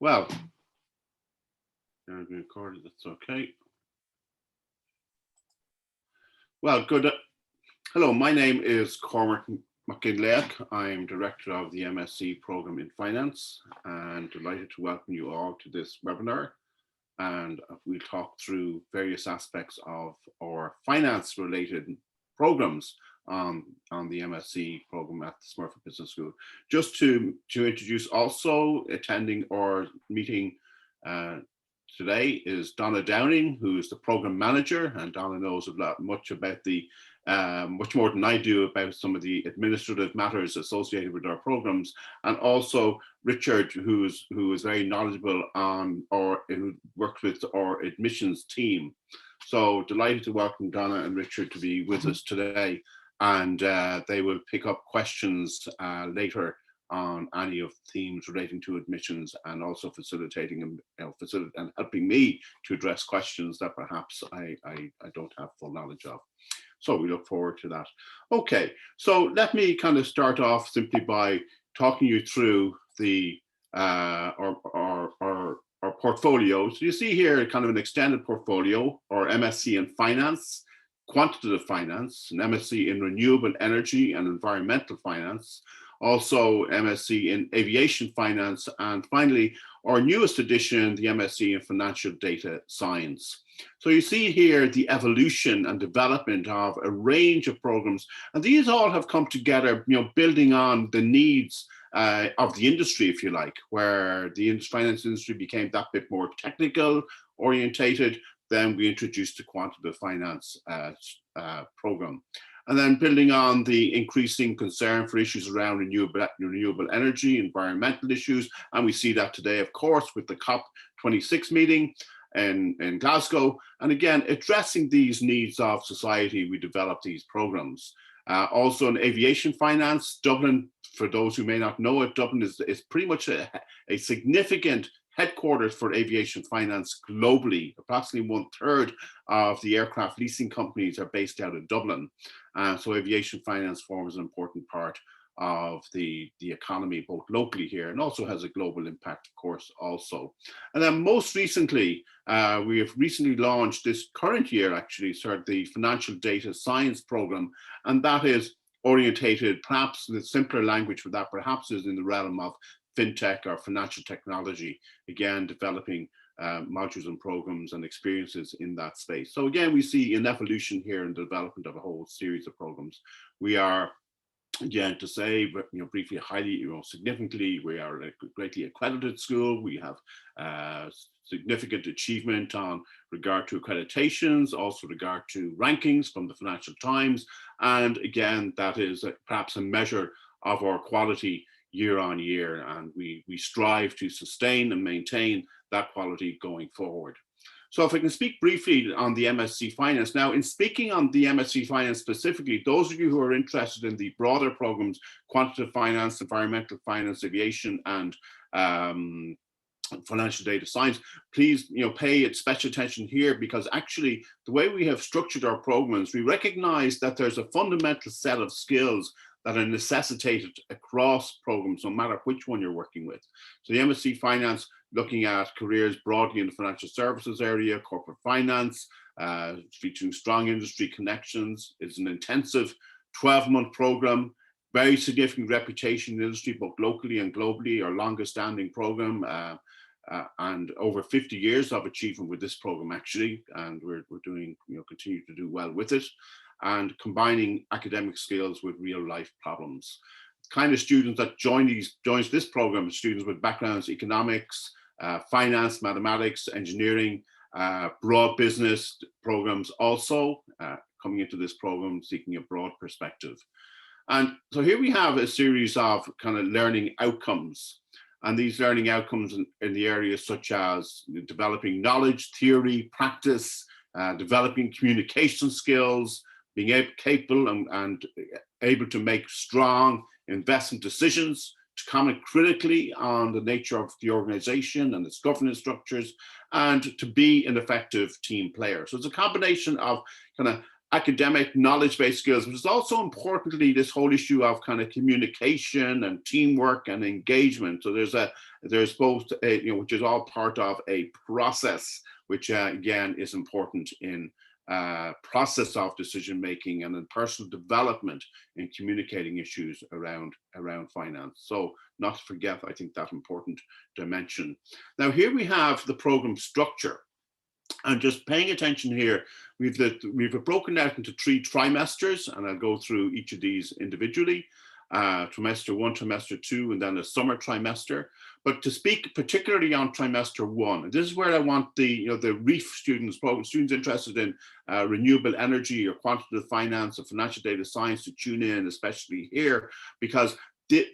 Well, I'm being recorded, that's okay. Well, good. Hello, my name is Cormac MacFhionnlaoich. I'm Director of the MSc Program in Finance and delighted to welcome you all to this webinar. And we'll talk through various aspects of our finance-related programs on the MSc program at the Smurfit Business School. Just to introduce also attending our meeting today is Donna Downing, who's the program manager, and Donna knows much about the much more than I do about some of the administrative matters associated with our programs, and also Richard, who is very knowledgeable on who works with our admissions team. So delighted to welcome Donna and Richard to be with us today, and they will pick up questions later on any of the themes relating to admissions, and also facilitating and helping me to address questions that perhaps I don't have full knowledge of. So we look forward to that. Okay, so let me kind of start off simply by talking you through the our portfolio. So you see here kind of an extended portfolio, or MSc in Finance, Quantitative Finance, an MSc in Renewable Energy and Environmental Finance, also MSc in Aviation Finance, and finally, our newest edition, the MSc in Financial Data Science. So you see here the evolution and development of a range of programs, and these all have come together, building on the needs of the industry, if you like, where the finance industry became that bit more technical orientated. Then we introduced the Quantitative Finance program. And then building on the increasing concern for issues around renewable energy, environmental issues. And we see that today, of course, with the COP26 meeting in Glasgow. And again, addressing these needs of society, we develop these programs. Also in Aviation Finance, Dublin, for those who may not know it, Dublin is pretty much a significant headquarters for aviation finance globally. Approximately 1/3 of the aircraft leasing companies are based out of Dublin. So aviation finance forms an important part of the economy, both locally here, and also has a global impact, of course, also. And then most recently, we have recently launched this current year, actually, started the Financial Data Science program, and that is orientated, perhaps the simpler language for that perhaps is in the realm of fintech or financial technology, again, developing modules and programs and experiences in that space. So again, we see an evolution here in the development of a whole series of programs. We are, again, to say, briefly, highly, significantly, we are a greatly accredited school. We have significant achievement on regard to accreditations, also regard to rankings from the Financial Times. And again, that is perhaps a measure of our quality year on year, and we strive to sustain and maintain that quality going forward. So if I can speak briefly on the MSc Finance. Now, in speaking on the MSc Finance specifically, those of you who are interested in the broader programs, Quantitative Finance, Environmental Finance, Aviation, and Financial Data Science, please pay special attention here, because actually the way we have structured our programs, we recognize that there's a fundamental set of skills that are necessitated across programs, no matter which one you're working with. So the MSc Finance, looking at careers broadly in the financial services area, corporate finance, featuring strong industry connections. It's an intensive 12-month program, very significant reputation in the industry, both locally and globally, our longest standing program, and over 50 years of achievement with this program, actually, and we're doing, continue to do well with it, and combining academic skills with real life problems. The kind of students that joins this program, students with backgrounds, economics, finance, mathematics, engineering, broad business programs also coming into this program, seeking a broad perspective. And so here we have a series of kind of learning outcomes. And these learning outcomes in the areas such as developing knowledge, theory, practice, developing communication skills, being capable and able to make strong investment decisions, to comment critically on the nature of the organization and its governance structures, and to be an effective team player. So it's a combination of kind of academic knowledge-based skills, but it's also importantly this whole issue of kind of communication and teamwork and engagement. So there's both which is all part of a process, which again is important in process of decision making and in personal development in communicating issues around finance. So not to forget, I think, that important dimension. Now here we have the program structure. And just paying attention here, we've broken out into 3 trimesters, and I'll go through each of these individually. Trimester 1, trimester 2, and then a summer trimester. But to speak particularly on trimester 1, and this is where I want the REEF students, students interested in renewable energy or quantitative finance or financial data science, to tune in, especially here, because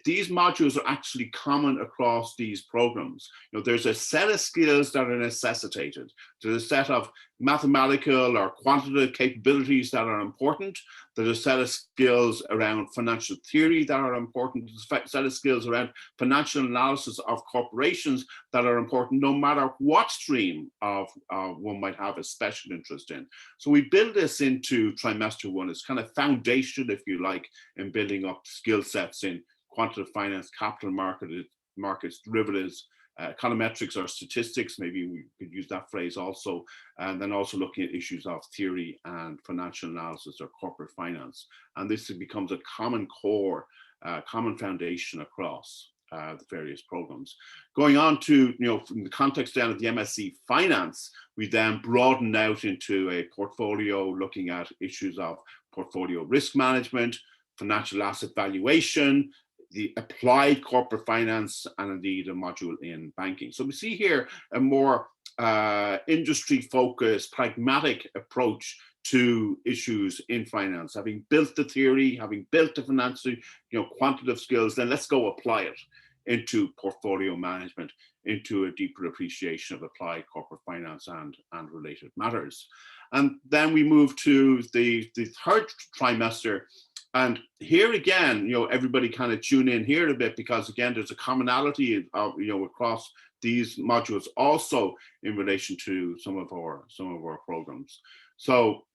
these modules are actually common across these programs. There's a set of skills that are necessitated. There's a set of mathematical or quantitative capabilities that are important. There's a set of skills around financial theory that are important. There's a set of skills around financial analysis of corporations that are important, no matter what stream of one might have a special interest in. So we build this into trimester 1. It's kind of foundation, if you like, in building up skill sets in quantitative finance, capital markets, derivatives, econometrics or statistics, maybe we could use that phrase also, and then also looking at issues of theory and financial analysis or corporate finance. And this becomes a common core, common foundation across the various programs. Going on to, from the context down of the MSc Finance, we then broaden out into a portfolio looking at issues of portfolio risk management, financial asset valuation, the applied corporate finance, and indeed a module in banking. So we see here a more industry-focused, pragmatic approach to issues in finance. Having built the theory, having built the financial, quantitative skills, then let's go apply it into portfolio management, into a deeper appreciation of applied corporate finance and related matters. And then we move to the 3rd trimester. And here again, everybody kind of tune in here a bit, because again, there's a commonality of, across these modules, also in relation to some of our programs. So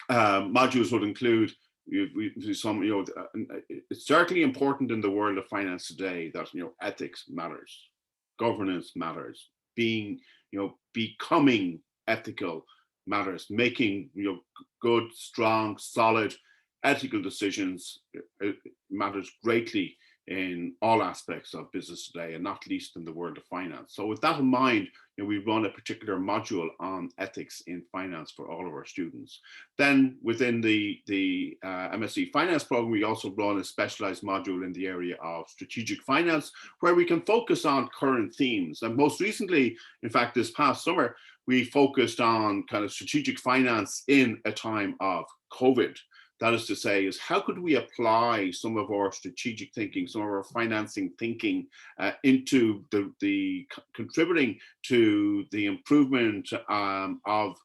modules would include some, it's certainly important in the world of finance today that, ethics matters, governance matters, becoming ethical matters, making, good, strong, solid, ethical decisions matters greatly in all aspects of business today, and not least in the world of finance. So with that in mind, we run a particular module on ethics in finance for all of our students. Then within the MSc Finance program, we also run a specialized module in the area of strategic finance, where we can focus on current themes. And most recently, in fact, this past summer, we focused on kind of strategic finance in a time of COVID. That is to say, is how could we apply some of our strategic thinking, some of our financing thinking into the contributing to the improvement of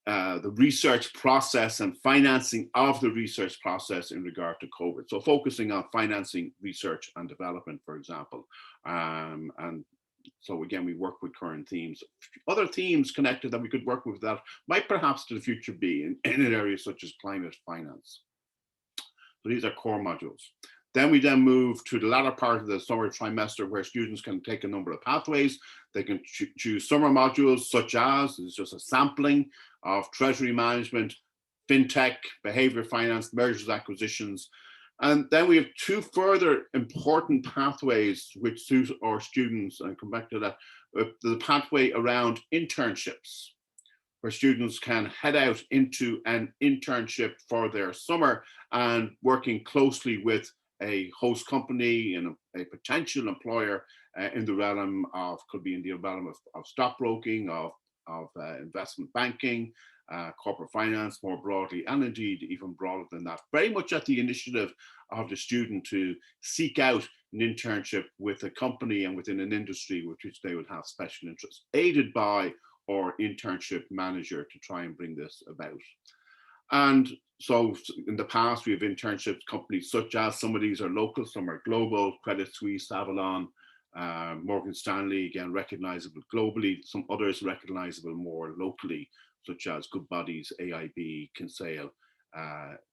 the research process and financing of the research process in regard to COVID. So focusing on financing research and development, for example. And so again, we work with current themes. Other themes connected that we could work with that might perhaps to the future be in an area such as climate finance. So these are core modules. Then we move to the latter part of the summer trimester, where students can take a number of pathways. They can choose summer modules such as, it's just a sampling of treasury management, fintech, behavior finance, mergers, acquisitions. And then we have 2 further important pathways which suit our students, and come back to that. The pathway around internships, where students can head out into an internship for their summer and working closely with a host company and a potential employer in the realm of, could be in the realm of stockbroking, of investment banking, corporate finance more broadly, and indeed even broader than that. Very much at the initiative of the student to seek out an internship with a company and within an industry with which they would have special interest, aided by our internship manager to try and bring this about. And so in the past, we have internship companies such as, some of these are local, some are global, Credit Suisse, Avalon, Morgan Stanley, again, recognizable globally, some others recognizable more locally. such as Goodbodies, AIB, Kinsale,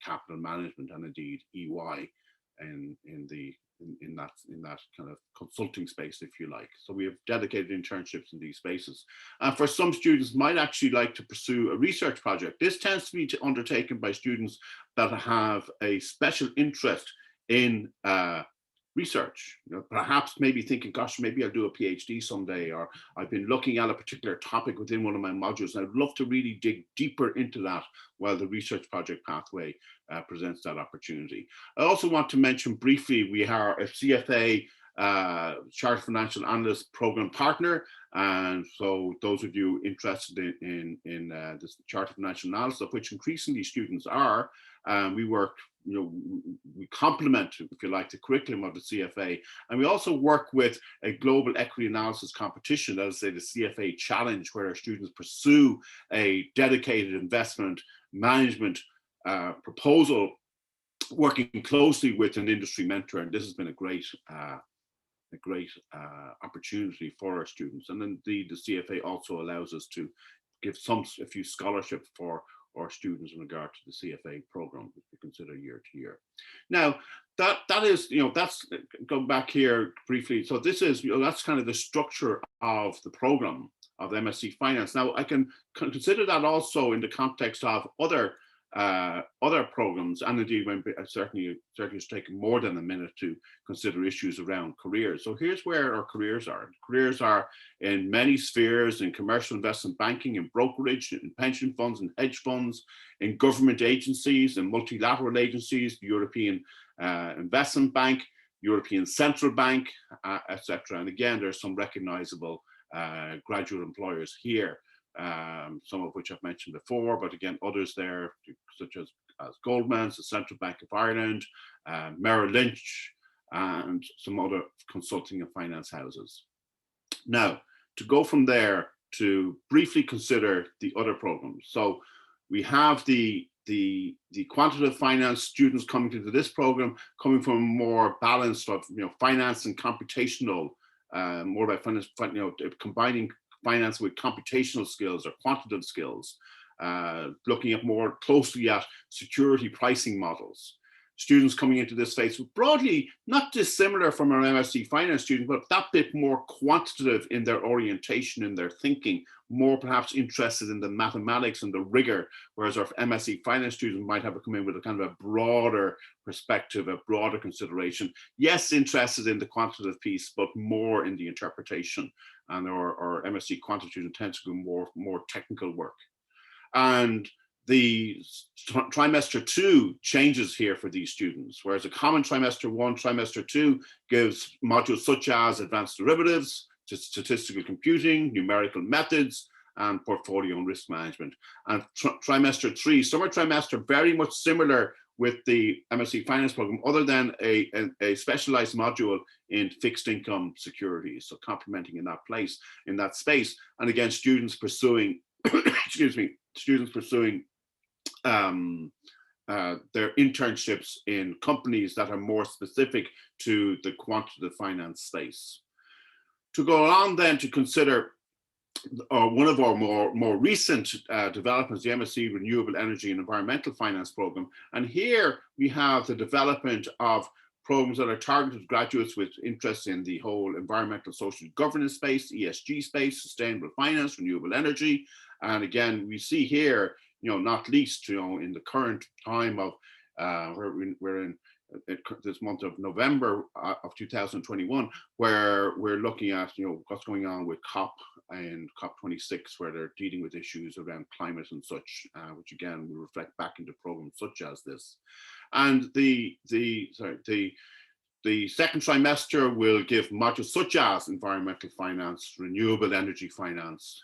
Capital Management, and indeed EY in that kind of consulting space, if you like. So we have dedicated internships in these spaces. And for some students might actually like to pursue a research project. This tends to be undertaken by students that have a special interest in research. Perhaps maybe thinking, gosh, maybe I'll do a PhD someday, or I've been looking at a particular topic within one of my modules, and I'd love to really dig deeper into that while the research project pathway presents that opportunity. I also want to mention briefly, we are a CFA Chartered Financial Analyst Program Partner, and so those of you interested in this Chartered Financial Analysis, of which increasingly students are, we work, we complement, if you like, the curriculum of the CFA, and we also work with a global equity analysis competition, that is, say, the CFA Challenge, where our students pursue a dedicated investment management proposal, working closely with an industry mentor, and this has been a great opportunity for our students. And indeed, the CFA also allows us to give a few scholarships for our students in regard to the CFA program, which we consider year to year. Now, that is, that's going back here briefly. So this is, that's kind of the structure of the program of MSc Finance. Now, I can consider that also in the context of other programs, and indeed when certainly it's taken more than a minute to consider issues around careers. So here's where our careers are. Careers are in many spheres: in commercial investment banking, in brokerage, in pension funds and hedge funds, in government agencies, in multilateral agencies, the European Investment Bank, European Central Bank, etc. And again, there's some recognizable graduate employers here. Some of which I've mentioned before, but again, others there, such as Goldman's, the Central Bank of Ireland, Merrill Lynch, and some other consulting and finance houses. Now, to go from there to briefly consider the other programs. So we have the quantitative finance students coming into this program, coming from a more balanced of finance and computational, more about finance, combining finance with computational skills or quantitative skills, looking at more closely at security pricing models. Students coming into this space broadly not dissimilar from our MSc Finance students, but that bit more quantitative in their orientation, in their thinking, more perhaps interested in the mathematics and the rigor, whereas our MSc Finance students might have to come in with a kind of a broader perspective, a broader consideration. Yes, interested in the quantitative piece, but more in the interpretation. And our MSc Quantitative students tend to do more technical work. And the trimester 2 changes here for these students, whereas a common trimester 1, trimester 2 gives modules such as advanced derivatives, statistical computing, numerical methods, and portfolio and risk management. And trimester 3, summer trimester, very much similar with the MSc Finance program, other than a specialized module in fixed income securities, so complementing in that space. And again, students pursuing, students pursuing their internships in companies that are more specific to the quantitative finance space. To go on then to consider one of our more recent developments, the MSc Renewable Energy and Environmental Finance program. And here we have the development of programs that are targeted to graduates with interest in the whole environmental, social governance space, ESG space, sustainable finance, renewable energy. And again, we see here, not least, in the current time of we're in this month of November of 2021, where we're looking at what's going on with COP and COP26, where they're dealing with issues around climate and such, which again will reflect back into programs such as this. And the second trimester will give modules such as environmental finance, renewable energy finance,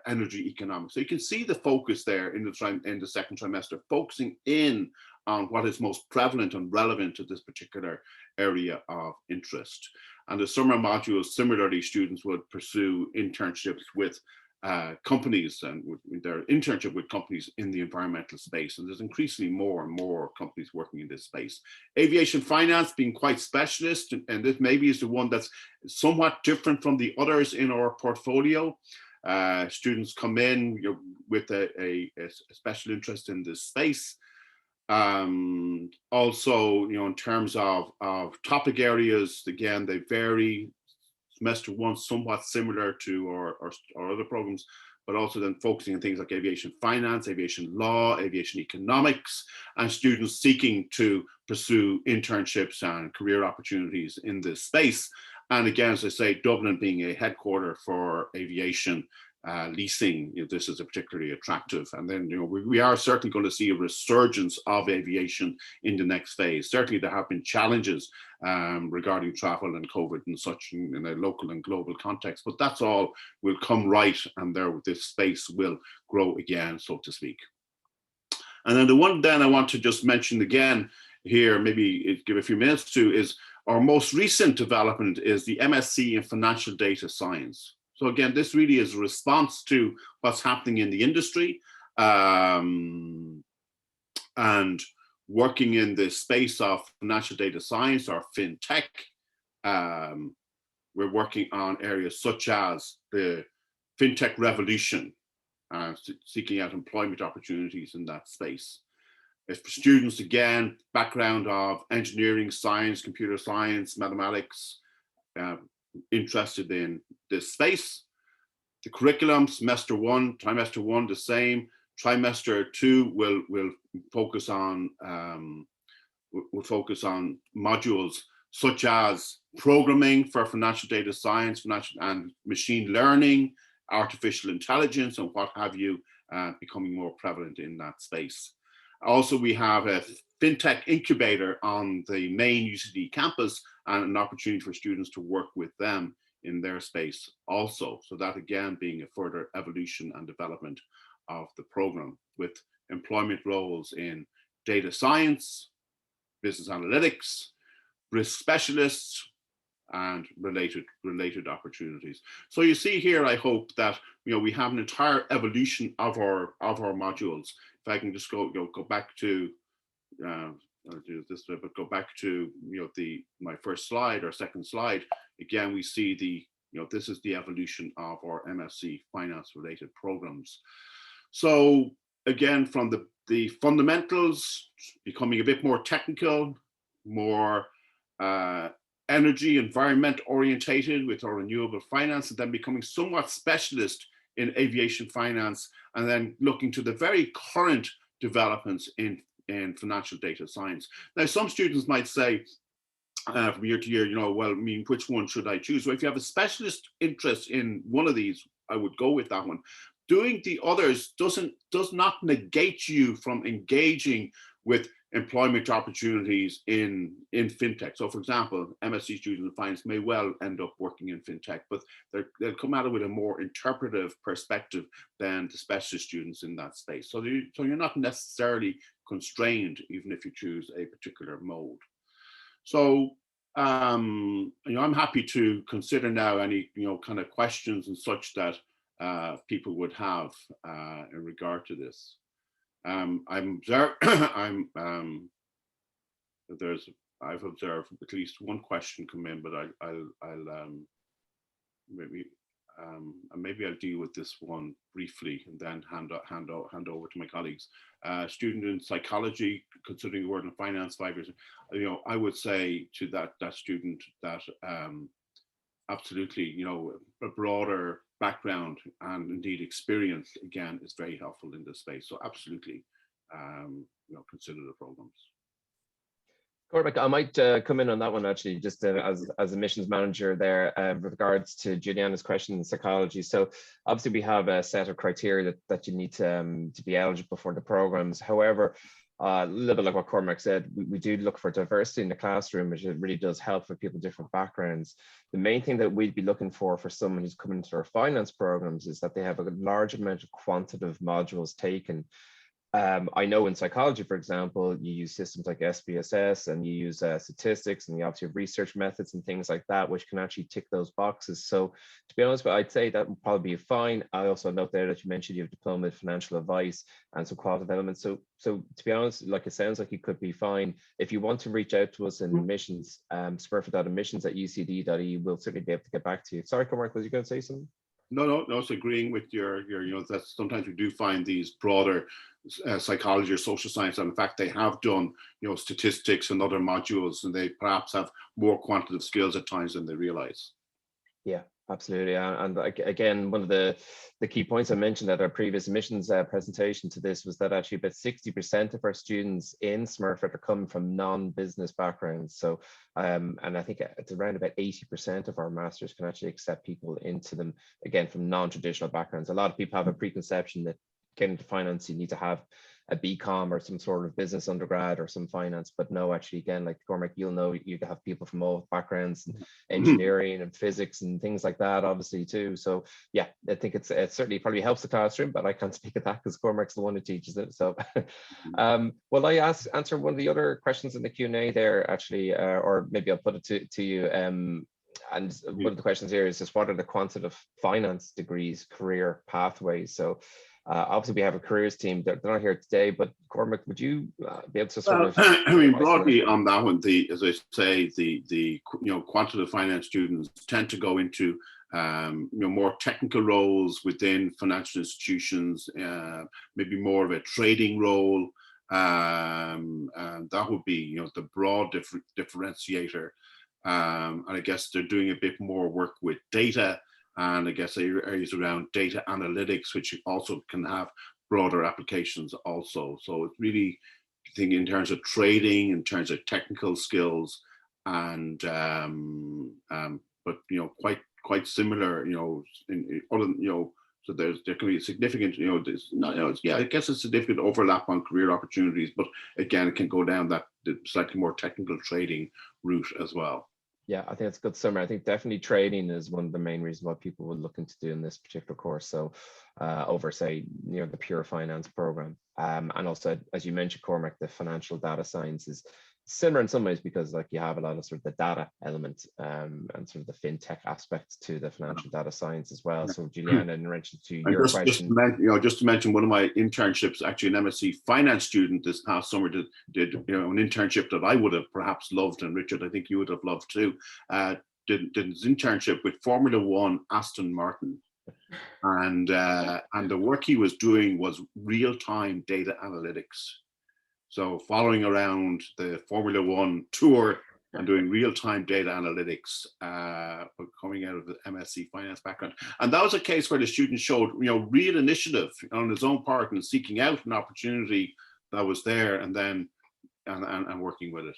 energy economics. So you can see the focus there in the second trimester, focusing in on what is most prevalent and relevant to this particular area of interest. And the summer modules, similarly, students would pursue internships with companies, and their internship with companies in the environmental space. And there's increasingly more and more companies working in this space. Aviation finance being quite specialist, and this maybe is the one that's somewhat different from the others in our portfolio. Students come in with a special interest in this space. Also, in terms of topic areas, again, they vary. Semester one somewhat similar to our other programs, but also then focusing on things like aviation finance, aviation law, aviation economics, and students seeking to pursue internships and career opportunities in this space. And again, as I say, Dublin being a headquarter for aviation leasing, this is a particularly attractive. And then, we are certainly going to see a resurgence of aviation in the next phase. Certainly there have been challenges regarding travel and COVID and such in a local and global context, but that's all will come right, and this space will grow again, so to speak. And then the one then I want to just mention again here, maybe give a few minutes to, is our most recent development is the MSc in Financial Data Science. So again, this really is a response to what's happening in the industry, and working in the space of financial data science or fintech. We're working on areas such as the fintech revolution, seeking out employment opportunities in that space. If for students, again, background of engineering, science, computer science, mathematics, interested in this space. The curriculum, semester one, trimester one, the same. Trimester two will focus on modules such as programming for financial data science, financial and machine learning, artificial intelligence, and what have you, becoming more prevalent in that space. Also, we have a fintech incubator on the main UCD campus, and an opportunity for students to work with them in their space also. So that again being a further evolution and development of the program, with employment roles in data science, business analytics, risk specialists, and related opportunities. So you see here, I hope that we have an entire evolution of our modules. If I can just go back to I'll do this, but go back to my first slide or second slide. Again, we see this is the evolution of our MSc finance related programs. So again, from the fundamentals, becoming a bit more technical, more energy, environment orientated with our renewable finance, and then becoming somewhat specialist in aviation finance, and then looking to the very current developments in financial data science. Now, some students might say from year to year, well, I mean, which one should I choose? Well, if you have a specialist interest in one of these, I would go with that one. Doing the others does not negate you from engaging with employment opportunities in fintech. So for example, MSc students in finance may well end up working in fintech, but they'll come at it with a more interpretive perspective than the specialist students in that space. So you're not necessarily constrained, even if you choose a particular mode. So I'm happy to consider now any kind of questions and such that people would have in regard to this. I've observed at least one question come in, but maybe I'll deal with this one briefly and then hand over to my colleagues. Student in psychology, considering the word in finance, 5 years. I would say to that student that absolutely, a broader background and indeed experience again is very helpful in this space. So absolutely, consider the programs. Cormac, I might come in on that one actually, just as a missions manager there with regards to Juliana's question in psychology. So obviously we have a set of criteria that you need to be eligible for the programs. However, a little bit like what Cormac said, we do look for diversity in the classroom, which really does help for people with different backgrounds. The main thing that we'd be looking for someone who's coming into our finance programs is that they have a large amount of quantitative modules taken. I know in psychology, for example, you use systems like SPSS and you use statistics, and you obviously have research methods and things like that, which can actually tick those boxes. So to be honest, I'd say that would probably be fine. I also note there that you mentioned you have diploma in financial advice and some qualitative elements. So to be honest, like it sounds like you could be fine. If you want to reach out to us in admissions, smurfit.admissions@ucd.ie, we'll certainly be able to get back to you. Sorry, Cormac, was you going to say something? No, it's agreeing with your, that sometimes we do find these broader psychology or social science, and in fact, they have done, statistics and other modules, and they perhaps have more quantitative skills at times than they realize. Yeah, absolutely. And again, one of the key points I mentioned at our previous admissions presentation to this was that actually about 60% of our students in Smurfit are coming from non-business backgrounds. So, and I think it's around about 80% of our masters can actually accept people into them, again, from non-traditional backgrounds. A lot of people have a preconception that getting into finance, you need to have a BCom or some sort of business undergrad or some finance, but no, actually, again, like Cormac, you'll know you have people from all backgrounds, and engineering and physics and things like that, obviously too. So yeah, I think it certainly probably helps the classroom, but I can't speak of that because Cormac's the one who teaches it. So, well, I answer one of the other questions in the Q&A there, actually, or maybe I'll put it to you. And one of the questions here is just, what are the quantitative finance degrees career pathways? So obviously we have a careers team. They're not here today, but Cormac, would you be able to sort of? I mean, broadly on that one, as I say, the quantitative finance students tend to go into more technical roles within financial institutions, maybe more of a trading role. And that would be the broad differentiator. And I guess they're doing a bit more work with data, and I guess areas around data analytics, which also can have broader applications also. So it's really, I think, in terms of trading, in terms of technical skills, and but quite similar, in other, so there can be a significant, I guess a significant overlap on career opportunities, but again, it can go down that slightly more technical trading route as well. Yeah, I think it's a good summary. I think definitely trading is one of the main reasons why people would look into doing this particular course. So over, say, the pure finance program. And also, as you mentioned, Cormac, the financial data science is similar in some ways, because like you have a lot of sort of the data element and sort of the fintech aspect to the financial data science as well. So Juliana, in relation to your question, just to mention, one of my internships, actually an MSc finance student this past summer did an internship that I would have perhaps loved, and Richard, I think you would have loved too. Did his internship with Formula One Aston Martin, and the work he was doing was real-time data analytics. So following around the Formula One tour and doing real-time data analytics, coming out of the MSc finance background. And that was a case where the student showed, real initiative on his own part and seeking out an opportunity that was there, and then and working with it.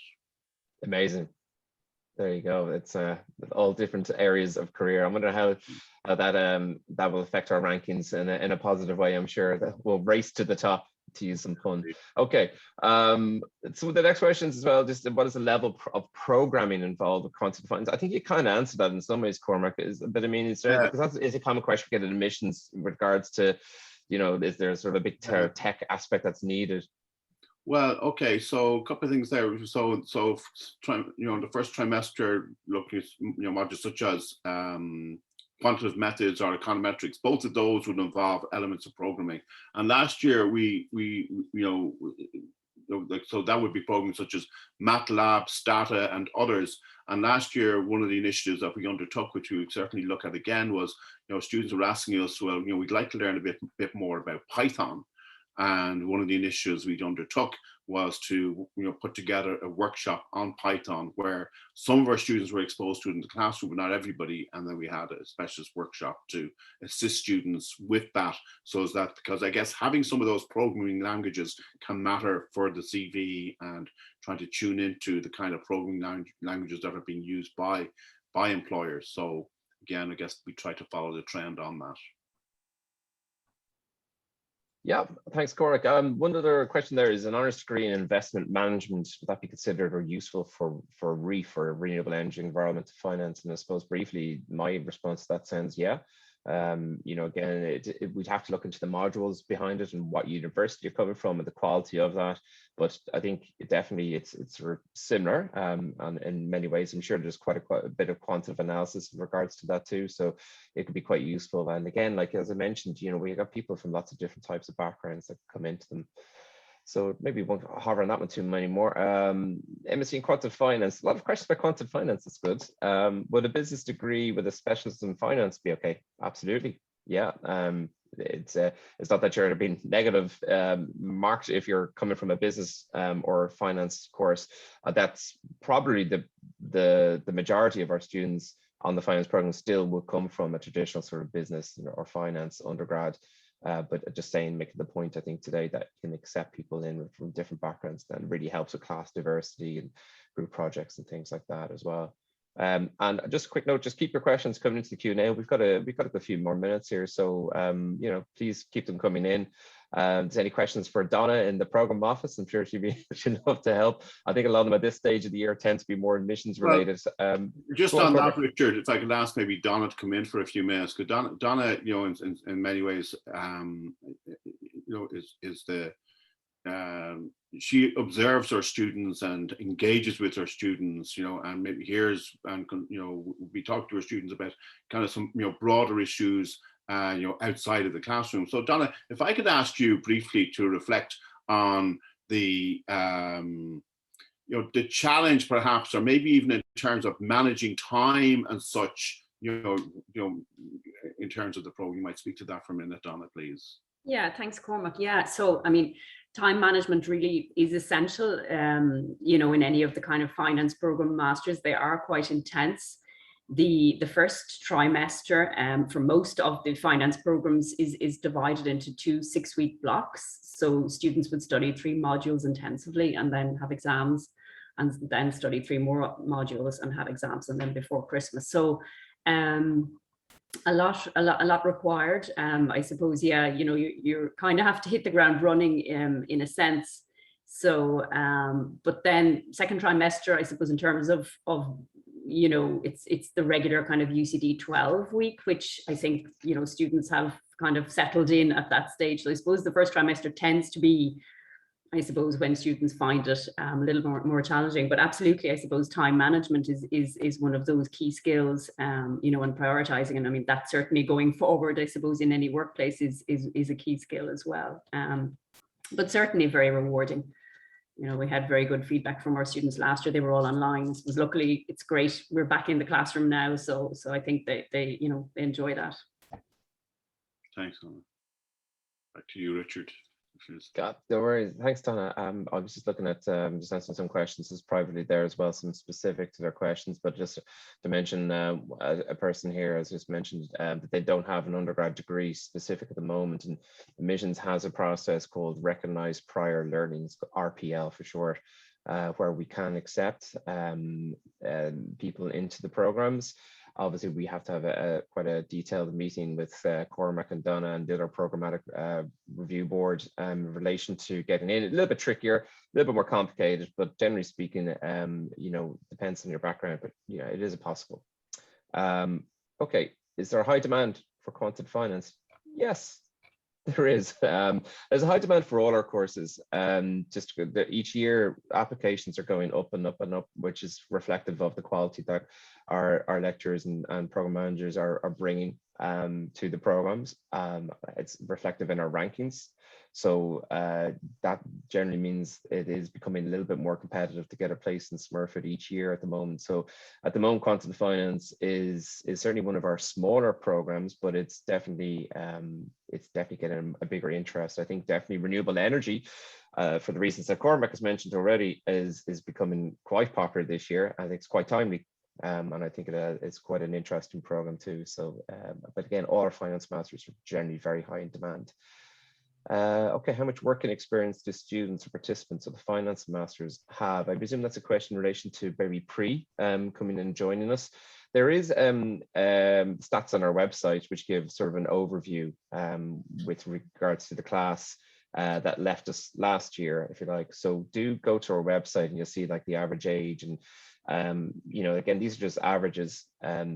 Amazing. There you go. It's all different areas of career. I wonder how that will affect our rankings in a positive way. I'm sure that we'll race to the top, to use some fun. Okay. So the next question is as well, just what is the level of programming involved with quantitative finance? I think you kind of answered that in some ways, Cormac, but I mean, because that is a common question we get in admissions in regards to, is there sort of a big tech aspect that's needed? Well, okay, so a couple of things there. So the first trimester, looking at modules such as quantitative methods or econometrics, both of those would involve elements of programming. And last year so that would be programs such as MATLAB, Stata, and others. And last year, one of the initiatives that we undertook, which we would certainly look at again, was students were asking us, well, we'd like to learn a bit more about Python. And one of the initiatives we undertook was to put together a workshop on Python, where some of our students were exposed to it in the classroom, but not everybody. And then we had a specialist workshop to assist students with that, so as that, because I guess having some of those programming languages can matter for the CV, and trying to tune into the kind of programming languages that are being used by employers. So again, I guess we try to follow the trend on that. Yeah, thanks, Cormac. One other question there is, an honours degree in investment management, would that be considered or useful for renewable energy, environmental finance? And I suppose briefly, my response to that sounds yeah. Again, we'd have to look into the modules behind it and what university you're coming from and the quality of that. But I think definitely it's sort of similar, and in many ways, I'm sure there's quite a bit of quantitative analysis in regards to that too. So it could be quite useful. And again, like as I mentioned, we got people from lots of different types of backgrounds that come into them. So maybe won't hover on that one too many more. MSc in Quantitative Finance. A lot of questions about Quantitative Finance. That's good. Would a business degree with a specialist in finance be okay? Absolutely. Yeah. It's not that you're being negative marked if you're coming from a business or finance course. That's probably the majority of our students on the finance program still will come from a traditional sort of business or finance undergrad. But just saying, making the point, I think today that you can accept people in from different backgrounds, that really helps with class diversity and group projects and things like that as well. And just a quick note, just keep your questions coming into the Q&A. We've got a few more minutes here, so please keep them coming in. There's any questions for Donna in the program office? I'm sure she'd love to help. I think a lot of them at this stage of the year tend to be more admissions related. Just on that, Richard, if I could ask maybe Donna to come in for a few minutes, because Donna, in many ways, is the she observes her students and engages with her students, and maybe hears and we talk to her students about kind of some broader issues outside of the classroom. So Donna, if I could ask you briefly to reflect on the the challenge perhaps, or maybe even in terms of managing time and such, in terms of the program, you might speak to that for a minute, Donna, please. Yeah, thanks, Cormac. Yeah, so I mean, time management really is essential, in any of the kind of finance program masters. They are quite intense. The first trimester for most of the finance programs is divided into 2 6-week blocks. So students would study 3 modules intensively and then have exams, and then study 3 more modules and have exams, and then before Christmas. So a lot required. I suppose, yeah, you kind of have to hit the ground running in a sense. So, but then second trimester, I suppose, in terms of it's the regular kind of UCD 12 week, which I think, students have kind of settled in at that stage. So I suppose the first trimester tends to be, I suppose, when students find it a little more challenging. But absolutely, I suppose time management is one of those key skills, and prioritizing. And I mean, that's certainly going forward, I suppose, in any workplace is a key skill as well. But certainly very rewarding. We had very good feedback from our students last year. They were all online. Luckily, it's great. We're back in the classroom now, so I think they enjoy that. Thanks, Donna. Back to you, Richard. God, don't worry. Thanks, Donna. I was just looking at just answering some questions just privately there as well, some specific to their questions, but just to mention a person here has just mentioned that they don't have an undergrad degree specific at the moment, and admissions has a process called Recognized Prior Learnings, RPL for short, where we can accept people into the programs. Obviously, we have to have quite a detailed meeting with Cormac and Donna and the other programmatic review board in relation to getting in. A little bit trickier, a little bit more complicated, but generally speaking, depends on your background, but it is possible. Okay, is there a high demand for quantitative finance? Yes, there is. There's a high demand for all our courses. Just each year, applications are going up and up and up, which is reflective of the quality that our lecturers and program managers are bringing to the programs. It's reflective in our rankings. So that generally means it is becoming a little bit more competitive to get a place in Smurfit each year at the moment. So at the moment, Quantitative Finance is certainly one of our smaller programs, but it's definitely getting a bigger interest. I think definitely renewable energy, for the reasons that Cormac has mentioned already, is becoming quite popular this year. I think it's quite timely. And I think it's quite an interesting program too. So, but again, all our finance masters are generally very high in demand. Okay, how much working experience do students or participants of the finance masters have? I presume that's a question in relation to very coming and joining us. There is stats on our website which give sort of an overview with regards to the class that left us last year, if you like. So do go to our website and you'll see like the average age, and again, these are just averages,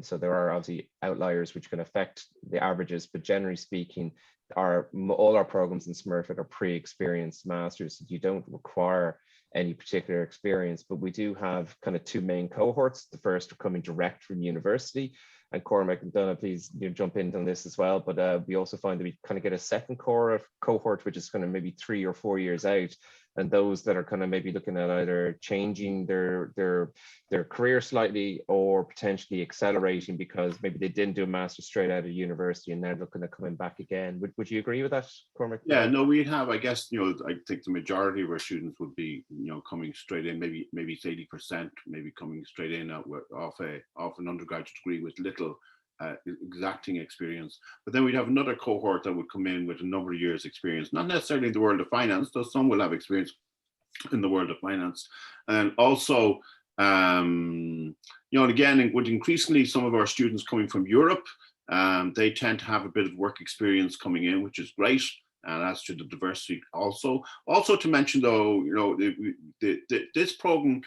so there are obviously outliers which can affect the averages, but generally speaking, all our programs in Smurfit are pre-experienced masters, so you don't require any particular experience. But we do have kind of 2 main cohorts. The first are coming direct from university, and Cormac and Donna, please jump in on this as well. But we also find that we kind of get a second cohort, which is kind of maybe 3 or 4 years out, and those that are kind of maybe looking at either changing their career slightly or potentially accelerating because maybe they didn't do a master's straight out of university and they're looking at coming back again. Would you agree with that, Cormac? Yeah, no, we'd have, I guess, I think the majority of our students would be, coming straight in, maybe it's 80%, maybe coming straight in off an undergraduate degree with little exacting experience. But then we'd have another cohort that would come in with a number of years experience, not necessarily in the world of finance, though some will have experience in the world of finance. And also, and again, with increasingly some of our students coming from Europe, they tend to have a bit of work experience coming in, which is great. And as to the diversity also. Also to mention though, this program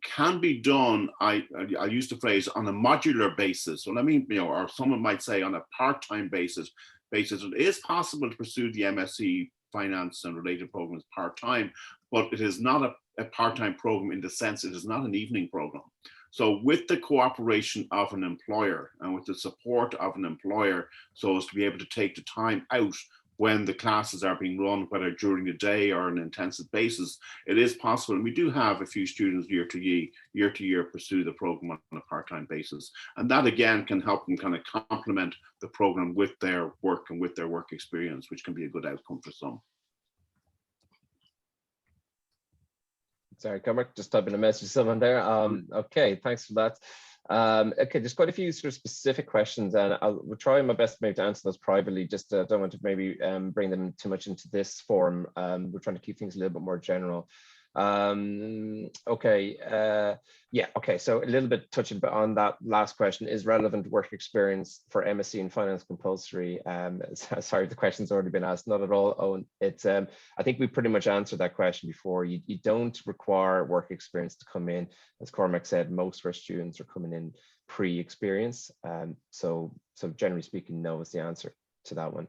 can be done, I use the phrase, on a modular basis. Well, I mean, or someone might say on a part-time basis. It is possible to pursue the MSc Finance and related programs part-time, but it is not a part-time program in the sense it is not an evening program. So with the cooperation of an employer and with the support of an employer, so as to be able to take the time out when the classes are being run, whether during the day or on an intensive basis, it is possible. And we do have a few students year to year pursue the program on a part-time basis. And that again can help them kind of complement the program with their work and with their work experience, which can be a good outcome for some. Sorry, Cormac, just typing a message to someone there. Okay, thanks for that. Okay, there's quite a few sort of specific questions, and we'll try my best maybe to answer those privately. Just don't want to maybe bring them too much into this forum. We're trying to keep things a little bit more general. Okay, yeah, okay, so a little bit touching on that last question, is relevant work experience for MSc in Finance compulsory? Sorry, the question's already been asked. Not at all, Owen. It's, I think we pretty much answered that question before. You don't require work experience to come in. As Cormac said, most of our students are coming in pre-experience. So generally speaking, no is the answer to that one.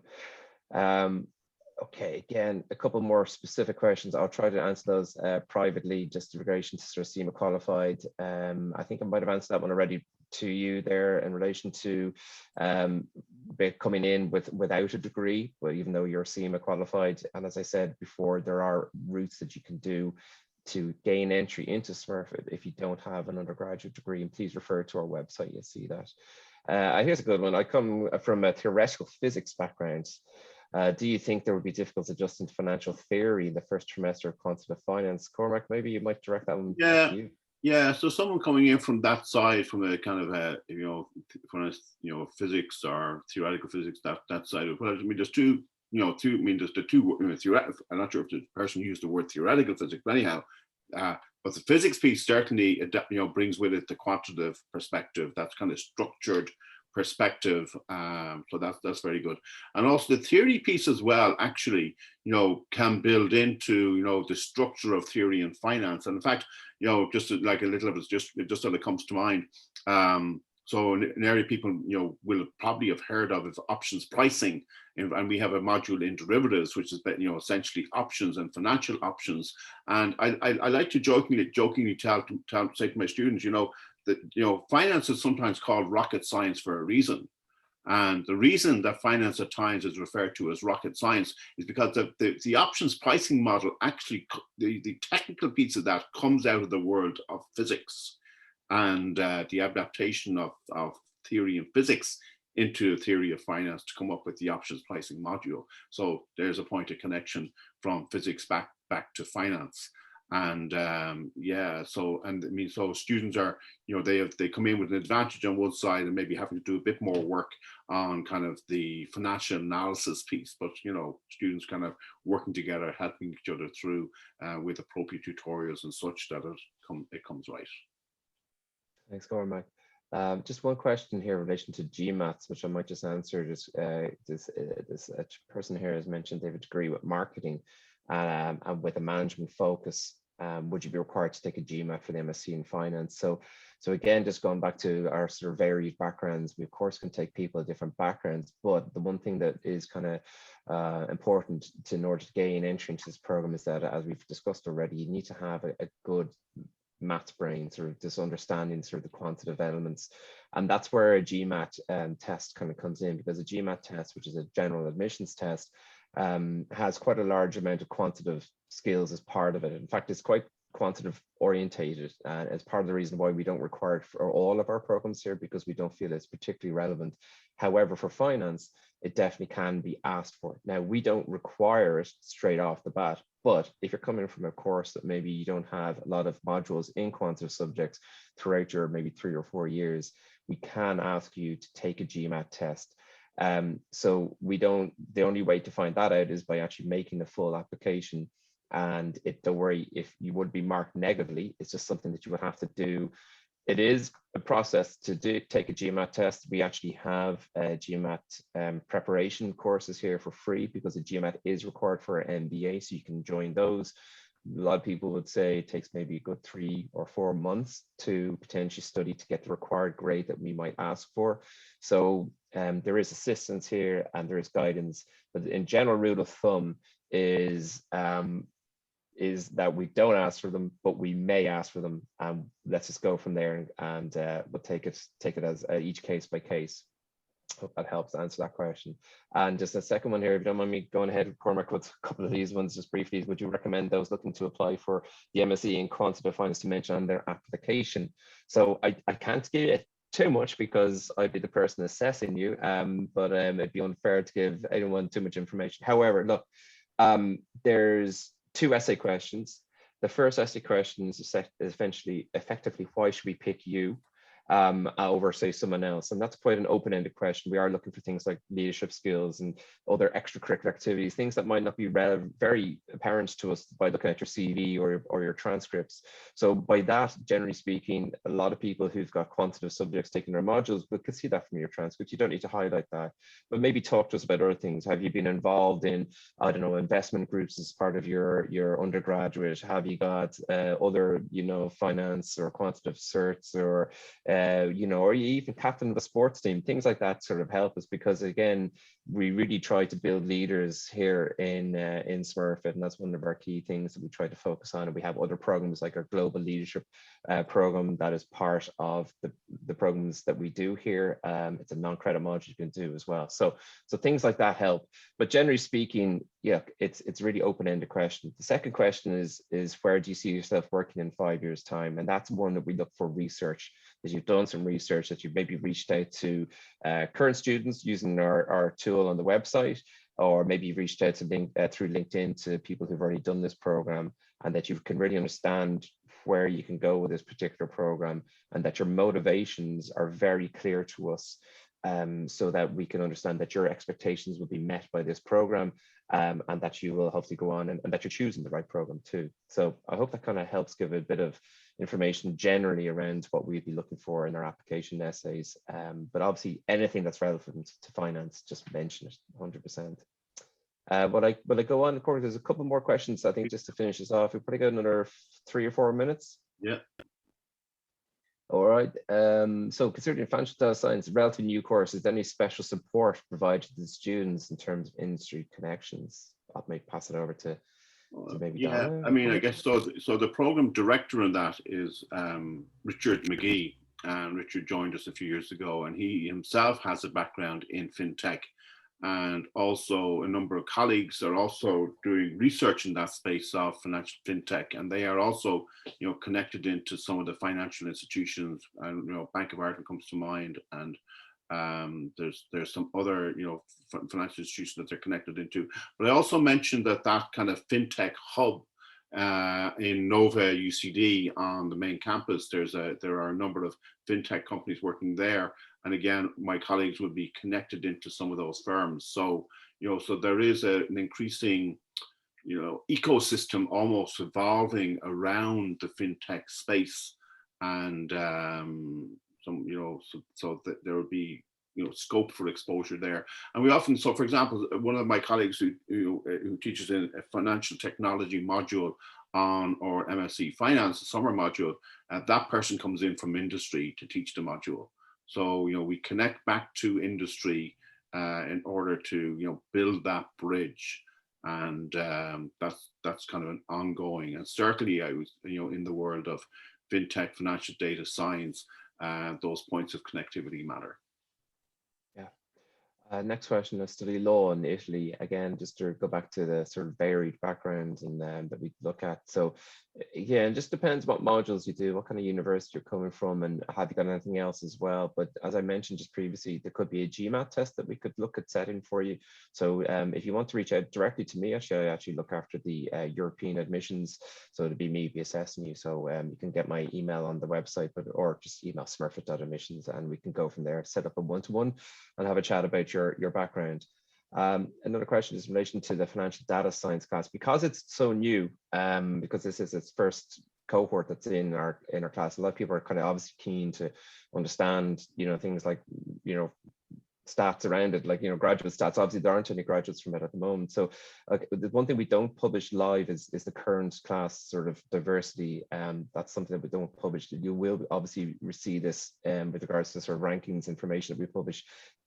Okay, again, a couple more specific questions. I'll try to answer those privately, just in relation to sort of SEMA qualified. I think I might have answered that one already to you there in relation to coming in without a degree, but even though you're SEMA qualified. And as I said before, there are routes that you can do to gain entry into Smurfit if you don't have an undergraduate degree. And please refer to our website, you'll see that. Here's a good one. I come from a theoretical physics background. Do you think there would be difficulties adjusting to financial theory in the first trimester of quantitative finance? Cormac, maybe you might direct that one to you. Yeah. So someone coming in from that side, from a kind of physics or theoretical physics, that side of, well, I mean, there's two. There's the two. Theoretical. I'm not sure if the person used the word theoretical physics, but anyhow, but the physics piece certainly, brings with it the quantitative perspective. That's kind of structured perspective, so that's very good. And also the theory piece as well actually can build into the structure of theory and finance. And in fact, just like a little of it, just sort of comes to mind. So an area people will probably have heard of is options pricing, and we have a module in derivatives, which is essentially options and financial options. And I like to jokingly say to my students, that finance is sometimes called rocket science for a reason. And the reason that finance at times is referred to as rocket science is because the options pricing model actually, the technical piece of that comes out of the world of physics and the adaptation of theory and physics into a theory of finance to come up with the options pricing module. So there's a point of connection from physics back to finance. And so students are, they come in with an advantage on one side and maybe having to do a bit more work on kind of the financial analysis piece, but students kind of working together, helping each other through with appropriate tutorials and such that it comes right. Thanks, Cormac. Just one question here in relation to GMATs, which I might just answer. This person here has mentioned they have a degree with marketing. And with a management focus, would you be required to take a GMAT for the MSc in finance? So again, just going back to our sort of varied backgrounds, we of course can take people of different backgrounds, but the one thing that is kind of important in order to gain entry into this program is that, as we've discussed already, you need to have a good maths brain, sort of this understanding sort of the quantitative elements. And that's where a GMAT test kind of comes in, because a GMAT test, which is a general admissions test, has quite a large amount of quantitative skills as part of it. In fact, it's quite quantitative orientated, and as part of the reason why we don't require it for all of our programs here, because we don't feel it's particularly relevant. However, for finance, it definitely can be asked for. Now, we don't require it straight off the bat, but if you're coming from a course that maybe you don't have a lot of modules in quantitative subjects throughout your maybe 3 or 4 years, we can ask you to take a GMAT test. So the only way to find that out is by actually making the full application. And don't worry if you would be marked negatively, it's just something that you would have to do. It is a process to take a GMAT test. We actually have GMAT preparation courses here for free, because the GMAT is required for an MBA, so you can join those. A lot of people would say it takes maybe a good 3 or 4 months to potentially study to get the required grade that we might ask for. So there is assistance here and there is guidance, but in general rule of thumb is that we don't ask for them, but we may ask for them. Let's just go from there, and we'll take it as each case by case. Hope that helps answer that question. And just a second one here, if you don't mind me going ahead, Cormac, with a couple of these ones just briefly. Would you recommend those looking to apply for the MSc in Quantitative Finance to mention on their application? So I can't give it too much because I'd be the person assessing you, but it'd be unfair to give anyone too much information. However, look, there's 2 essay questions. The first essay question is effectively, why should we pick you over, say, someone else? And that's quite an open-ended question. We are looking for things like leadership skills and other extracurricular activities, things that might not be very apparent to us by looking at your CV or your transcripts. So by that, generally speaking, a lot of people who've got quantitative subjects taking their modules, we could see that from your transcripts. You don't need to highlight that, but maybe talk to us about other things. Have you been involved in, I don't know, investment groups as part of your undergraduate? Have you got other, finance or quantitative certs, or or you even captain of a sports team? Things like that sort of help us, because again, we really try to build leaders here in Smurfit, and that's one of our key things that we try to focus on. And we have other programs like our global leadership program that is part of the programs that we do here. It's a non-credit module you can do as well. So things like that help. But generally speaking, yeah, it's really open-ended question. The second question is where do you see yourself working in 5 years' time? And that's one that we look for research, that you've done some research, that you've maybe reached out to current students using our tool on the website, or maybe you've reached out to through LinkedIn to people who've already done this program, and that you can really understand where you can go with this particular program, and that your motivations are very clear to us, so that we can understand that your expectations will be met by this program, and that you will hopefully go on and that you're choosing the right program too. So I hope that kind of helps give a bit of information generally around what we'd be looking for in our application essays. But obviously anything that's relevant to finance, just mention it 100%. Will I go on? Cormac, there's a couple more questions, I think, just to finish this off. We've probably got another 3 or 4 minutes. Yeah. All right. So considering financial data science, a relatively new course, is there any special support provided to the students in terms of industry connections? I may pass it over to maybe Donna. I mean, I guess so. So the program director in that is Richard McGee, and Richard joined us a few years ago, and he himself has a background in fintech, and also a number of colleagues are also doing research in that space of financial fintech, and they are also, connected into some of the financial institutions, and Bank of Ireland comes to mind, and there's some other financial institutions that they're connected into. But I also mentioned that kind of fintech hub in Nova UCD on the main campus, there are a number of fintech companies working there, and again, my colleagues would be connected into some of those firms. So so there is an increasing ecosystem almost evolving around the fintech space, and so that there would be scope for exposure there. And we often, so for example, one of my colleagues who teaches in a financial technology module on our MSc Finance, a summer module, that person comes in from industry to teach the module. So we connect back to industry in order to build that bridge, and that's kind of an ongoing. And certainly I was in the world of fintech, financial data science, those points of connectivity matter. Next question, I study law in Italy. Again, just to go back to the sort of varied background and that we look at. So yeah, it just depends what modules you do, what kind of university you're coming from, and have you got anything else as well. But as I mentioned just previously, there could be a GMAT test that we could look at setting for you. So if you want to reach out directly to me, I actually look after the European admissions. So it'd be me be assessing you. So you can get my email on the website, or just email smurfit.admissions and we can go from there, set up a one-to-one and have a chat about your background. Another question is in relation to the financial data science class, because it's so new, because this is its first cohort that's in our class. A lot of people are kind of obviously keen to understand, things like, stats around it, like, graduate stats. Obviously, there aren't any graduates from it at the moment. So the one thing we don't publish live is the current class sort of diversity. That's something that we don't publish. You will obviously receive this with regards to sort of rankings information that we publish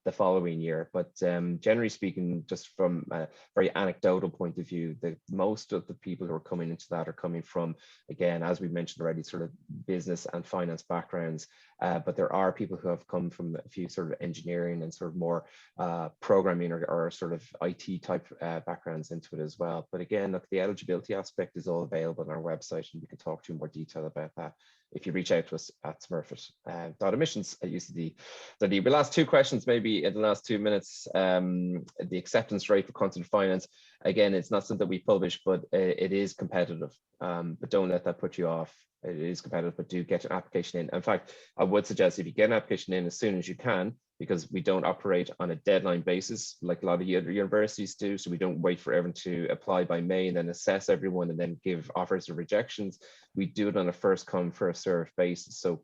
the following year. But generally speaking, just from a very anecdotal point of view, most of the people who are coming into that are coming from, again, as we mentioned already, sort of business and finance backgrounds. But there are people who have come from a few sort of engineering and sort of more programming or sort of IT type backgrounds into it as well. But again, look, the eligibility aspect is all available on our website, and we can talk to you in more detail about that if you reach out to us at smurfit.admissions@ucd. The last two questions, maybe in the last 2 minutes. The acceptance rate for quantitative finance. Again, it's not something we publish, but it is competitive. But don't let that put you off. It is competitive, but do get your application in. In fact, I would suggest if you get an application in as soon as you can, because we don't operate on a deadline basis like a lot of other universities do. So we don't wait for everyone to apply by May and then assess everyone and then give offers or rejections. We do it on a first come, first served basis. So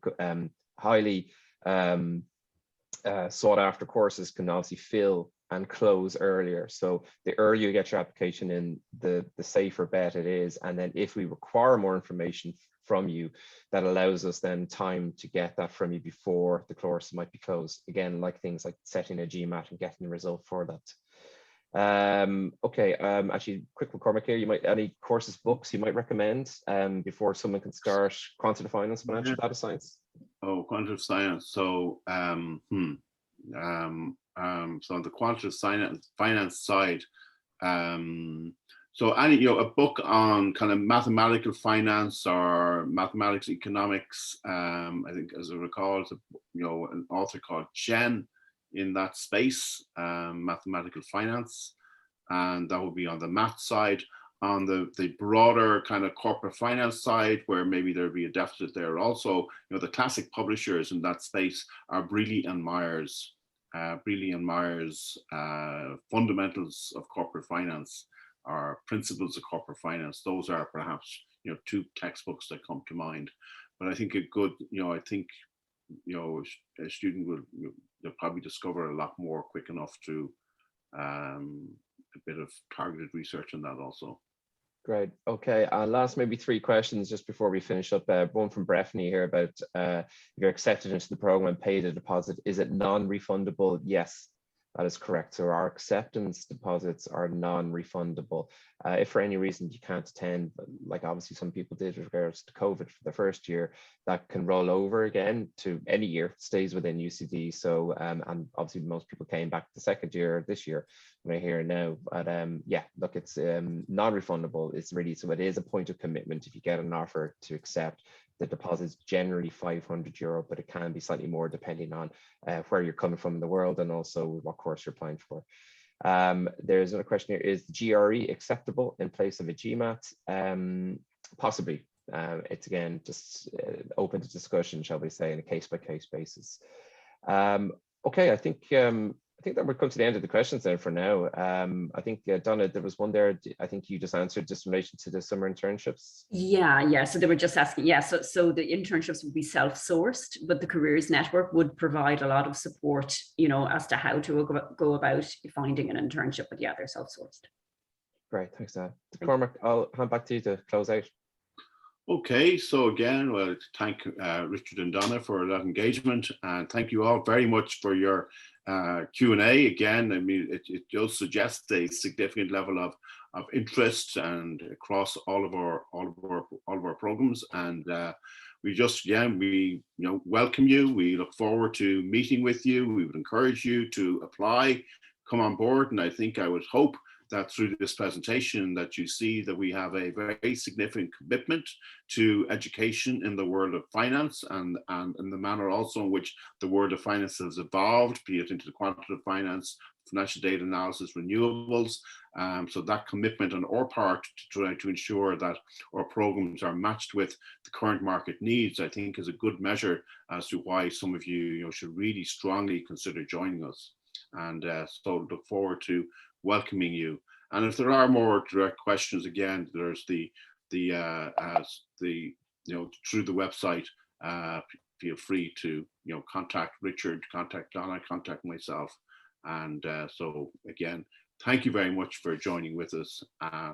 highly sought after courses can obviously fill and close earlier. So the earlier you get your application in, the safer bet it is. And then if we require more information from you, that allows us then time to get that from you before the course might be closed. Again, like things like setting a GMAT and getting the result for that. Okay, actually, quick with Cormac here, any courses, books you might recommend before someone can start quantitative finance, financial data science? Oh, quantitative science. So, so on the quantitative finance side, so any, a book on kind of mathematical finance or mathematics economics. I think, as I recall, it's an author called Chen in that space, mathematical finance, and that would be on the math side. On the broader kind of corporate finance side, where maybe there'd be a deficit there also, the classic publishers in that space are Brearley and Myers. Fundamentals of Corporate Finance or Principles of Corporate Finance. Those are perhaps two textbooks that come to mind. But I think a good, a student they'll probably discover a lot more quick enough to a bit of targeted research on that also. Great. Okay. Last maybe 3 questions just before we finish up. One from Breffney here about if you're accepted into the program and paid a deposit, is it non-refundable? Yes, that is correct. So our acceptance deposits are non-refundable. If for any reason you can't attend, like obviously some people did with regards to COVID for the first year, that can roll over again to any year, stays within UCD. So, and obviously most people came back the second year this year, we're here now. But yeah, look, it's non-refundable. It's really, so it is a point of commitment if you get an offer to accept. The deposit is generally €500, but it can be slightly more depending on where you're coming from in the world and also what course you're applying for. There's another question here, is GRE acceptable in place of a GMAT? Possibly. It's again, just open to discussion, shall we say, on a case-by-case basis. Okay, I think that we're come to the end of the questions there for now. I think, Donna, there was one there, I think you just answered just in relation to the summer internships. Yeah. So they were just asking, so the internships would be self-sourced, but the Careers Network would provide a lot of support, as to how to go about finding an internship, but yeah, they're self-sourced. Great, thanks, Dan. Cormac, I'll hand back to you to close out. Okay, so again, well, thank Richard and Donna for that engagement, and thank you all very much for your Q&A. Again, I mean, it does suggest a significant level of interest and across all of our programs, and we just, yeah, we welcome you. We look forward to meeting with you. We would encourage you to apply, come on board, and I would hope that through this presentation that you see that we have a very significant commitment to education in the world of finance, and in the manner also in which the world of finance has evolved, be it into the quantitative finance, financial data analysis, renewables. So that commitment on our part to try to ensure that our programs are matched with the current market needs, I think is a good measure as to why some of you, should really strongly consider joining us. And so look forward to welcoming you. And if there are more direct questions, again, there's the through the website, feel free to contact Richard, contact Donna, contact myself. And so again, thank you very much for joining with us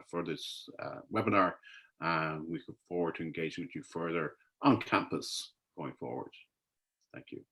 for this webinar. We look forward to engaging with you further on campus going forward. Thank you.